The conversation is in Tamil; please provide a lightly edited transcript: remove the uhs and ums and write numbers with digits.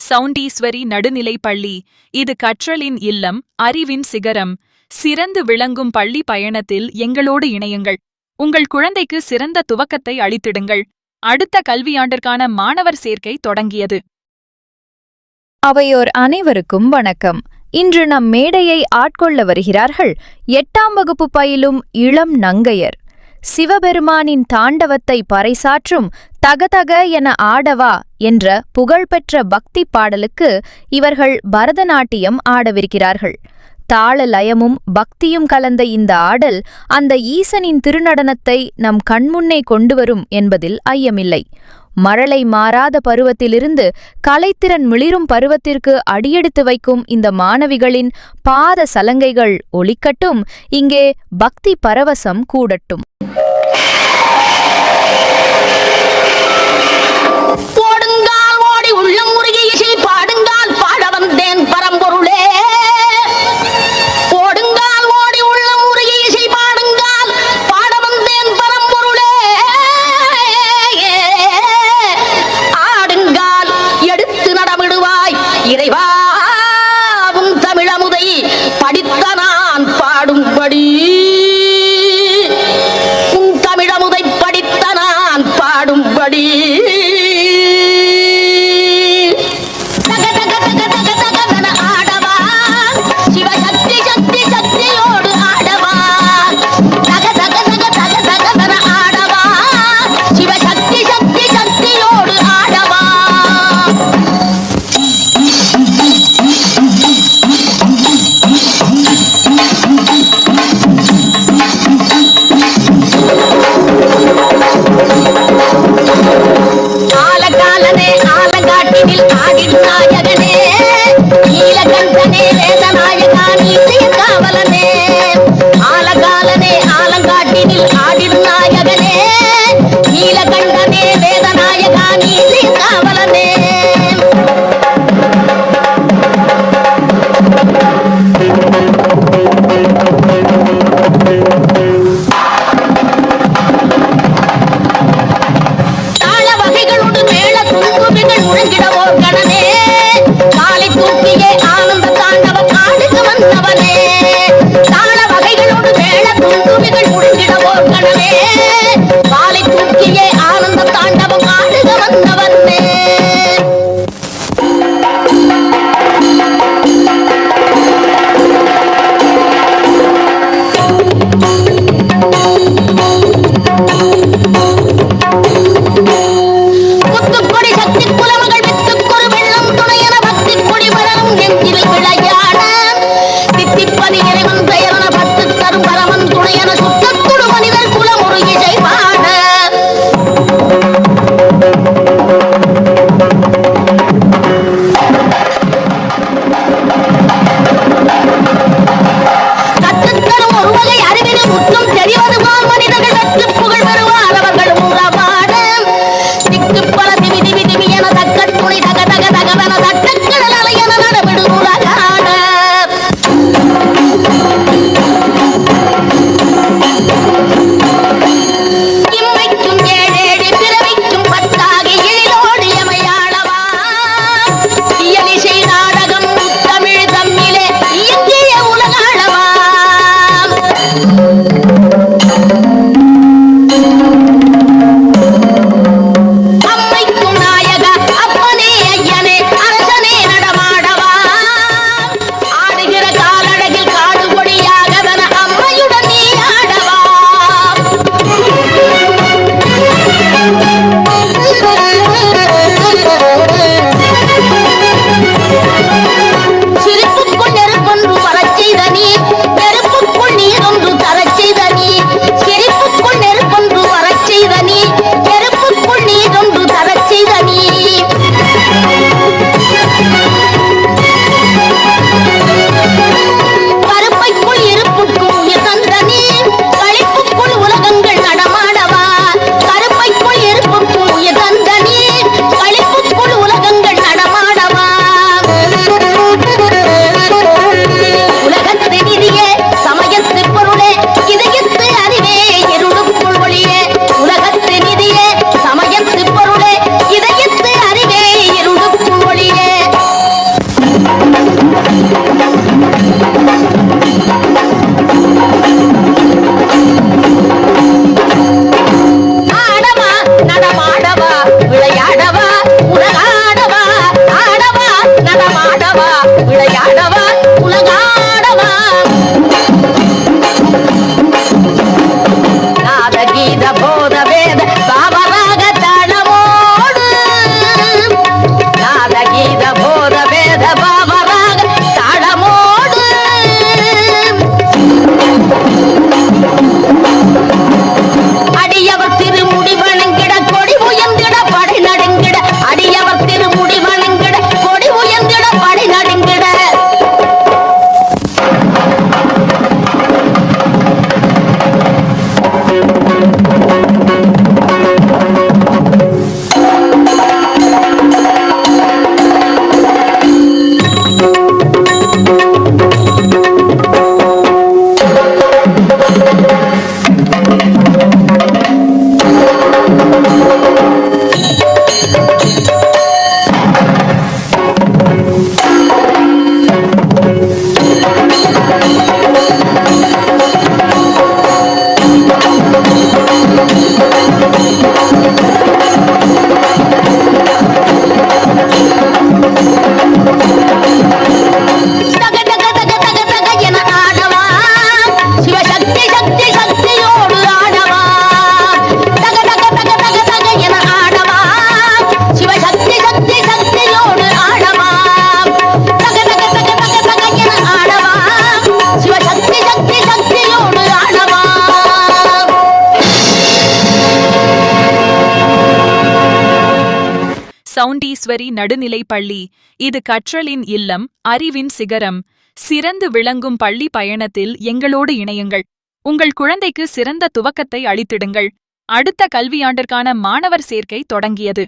சவுண்டீஸ்வரி நடுநிலைப் பள்ளி. இது கற்றலின் இல்லம், அறிவின் சிகரம். சிறந்து விளங்கும் பள்ளி பயணத்தில் எங்களோடு இணையுங்கள். உங்கள் குழந்தைக்கு சிறந்த துவக்கத்தை அளித்திடுங்கள். அடுத்த கல்வியாண்டிற்கான மாணவர் சேர்க்கை தொடங்கியது. அவையோர் அனைவருக்கும் வணக்கம். இன்று நம் மேடையை ஆட்கொள்ள வருகிறார்கள் 8ஆம் வகுப்பு பயிலும் இளம் நங்கையர். சிவபெருமானின் தாண்டவத்தை பறைசாற்றும் தகதக என ஆடவா என்ற புகழ்பெற்ற பக்தி பாடலுக்கு இவர்கள் பரதநாட்டியம் ஆடவிருக்கிறார்கள். தாள லயமும் பக்தியும் கலந்த இந்த ஆடல் அந்த ஈசனின் திருநடனத்தை நம் கண்முன்னே கொண்டுவரும் என்பதில் ஐயமில்லை. மழலை மாறாத பருவத்திலிருந்து கலைத்திறன் மிளிரும் பருவத்திற்கு அடியெடுத்து வைக்கும் இந்த மாணவிகளின் பாத சலங்கைகள் ஒலிக்கட்டும். இங்கே பக்தி பரவசம் கூடட்டும். ஓடுங்கால் ஓடி உள்ளம் முருகி இசை பாடுங்கால் பாட வந்தேன் பரம்பொருளே. ஓடுங்கால் ஓடி உள்ளம் முருகி இசை பாடுங்கால் பாட வந்தேன் பரம்பொருளே. ஆடுங்கால் எடுத்து நடமிடுவாய் இறைவாவும் தமிழமுதை படித்த நான் பாடும்படி. தமிழமுதை படித்த நான் பாடும்படி. ஆடவா உலகாடவா நாத கீத போத வேத பாவராக தாளமோடு நாத கீத போத வேத பாவராக தாளமோடு அடியவர் திருமுடி வணங்கிட கொடி உயர்ந்திட படை நடுங்கிட அடியவர் திருமுடி வணங்கிட கொடி உயர்ந்திட படை நடுங்கிட சவுண்டீஸ்வரி நடுநிலைப்பள்ளி இது கற்றலின் இல்லம், அறிவின் சிகரம். சிறந்து விளங்கும் பள்ளி பயணத்தில் எங்களோடு இணையுங்கள். உங்கள் குழந்தைக்கு சிறந்த துவக்கத்தை அளித்திடுங்கள். அடுத்த கல்வியாண்டிற்கான மாணவர் சேர்க்கை தொடங்கியது.